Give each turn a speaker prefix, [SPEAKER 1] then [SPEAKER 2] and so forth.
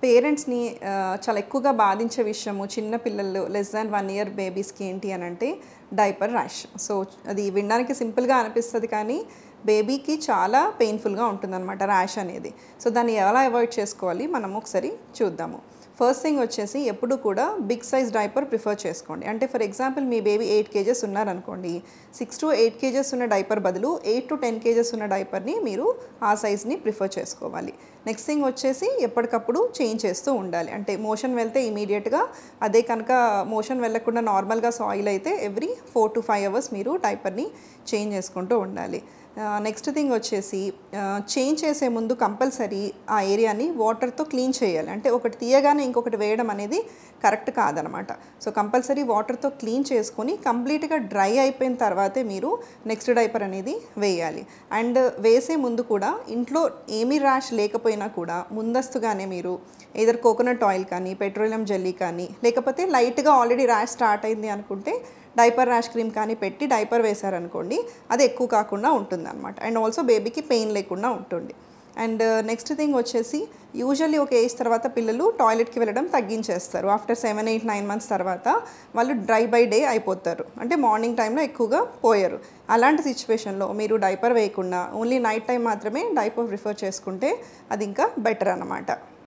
[SPEAKER 1] పేరెంట్స్‌ని చాలా ఎక్కువగా బాధించే విషయము చిన్న పిల్లలు లెస్ థాన్ 1 ఇయర్ బేబీస్‌కి ఏంటి అనంటే డైపర్ ర్యాష్. సో, అది వినడానికి సింపుల్‌గా అనిపిస్తది కానీ బేబీకి చాలా పెయిన్‌ఫుల్‌గా ఉంటుందనమాట ర్యాష్ అనేది. సో, దాన్ని ఎలా అవాయిడ్ చేసుకోవాలి మనం ఒకసారి చూద్దాము. ఫస్ట్ థింగ్ వచ్చేసి ఎప్పుడు కూడా బిగ్ సైజ్ డైపర్ ప్రిఫర్ చేసుకోండి. అంటే for example me baby 8 kgs ఉన్నారనుకోండి. 6-8 కేజెస్ ఉన్న డైపర్ బదులు 8-10 కేజెస్ ఉన్న డైపర్‌ని మీరు ఆ సైజ్‌ని ప్రిఫర్ చేసుకోవాలి. నెక్స్ట్ థింగ్ వచ్చేసి ఎప్పటికప్పుడు చేంజ్ చేస్తూ ఉండాలి. అంటే మోషన్ వెళ్తే ఇమీడియట్‌గా అదే కనుక మోషన్ వెళ్ళకుండా నార్మల్‌గా సాయిల్ అయితే ఎవ్రీ 4-5 అవర్స్ మీరు డైపర్‌ని చేంజ్ చేసుకుంటూ ఉండాలి. నెక్స్ట్ థింగ్ వచ్చేసి చేంజ్ చేసే ముందు కంపల్సరీ ఆ ఏరియాని వాటర్‌తో క్లీన్ చేయాలి. అంటే ఒకటి తీయగానే ఇంకొకటి వేయడం అనేది కరెక్ట్ కాదనమాట. సో, కంపల్సరీ వాటర్‌తో క్లీన్ చేసుకొని కంప్లీట్‌గా డ్రై అయిపోయిన తర్వాతే మీరు నెక్స్ట్ డైపర్ అనేది వేయాలి. అండ్ వేసే ముందు కూడా ఇంట్లో ఏమీ ర్యాష్ లేకపోయినా కూడా ముందస్తుగానే మీరు ఎయిదర్ కోకోనట్ ఆయిల్ కానీ, పెట్రోలియం జెల్లీ కానీ, లేకపోతే లైట్‌గా ఆల్రెడీ ర్యాష్ స్టార్ట్ అయింది అనుకుంటే డైపర్ ర్యాష్ క్రీమ్ కానీ పెట్టి డైపర్ వేశారనుకోండి, అది ఎక్కువ కాకుండా ఉంటుందన్నమాట. అండ్ ఆల్సో బేబీకి పెయిన్ లేకుండా ఉంటుంది. అండ్ నెక్స్ట్ థింగ్ వచ్చేసి యూజువల్లీ ఒక ఏజ్ తర్వాత పిల్లలు టాయిలెట్‌కి వెళ్ళడం తగ్గించేస్తారు. ఆఫ్టర్ 7, 8, 9 మంత్స్ తర్వాత వాళ్ళు డ్రై బై డే అయిపోతారు. అంటే మార్నింగ్ టైంలో ఎక్కువగా పోయరు. అలాంటి సిచ్యువేషన్‌లో మీరు డైపర్ వేయకుండా ఓన్లీ నైట్ టైం మాత్రమే డైపర్ ప్రిఫర్ చేసుకుంటే అది ఇంకా బెటర్ అన్నమాట.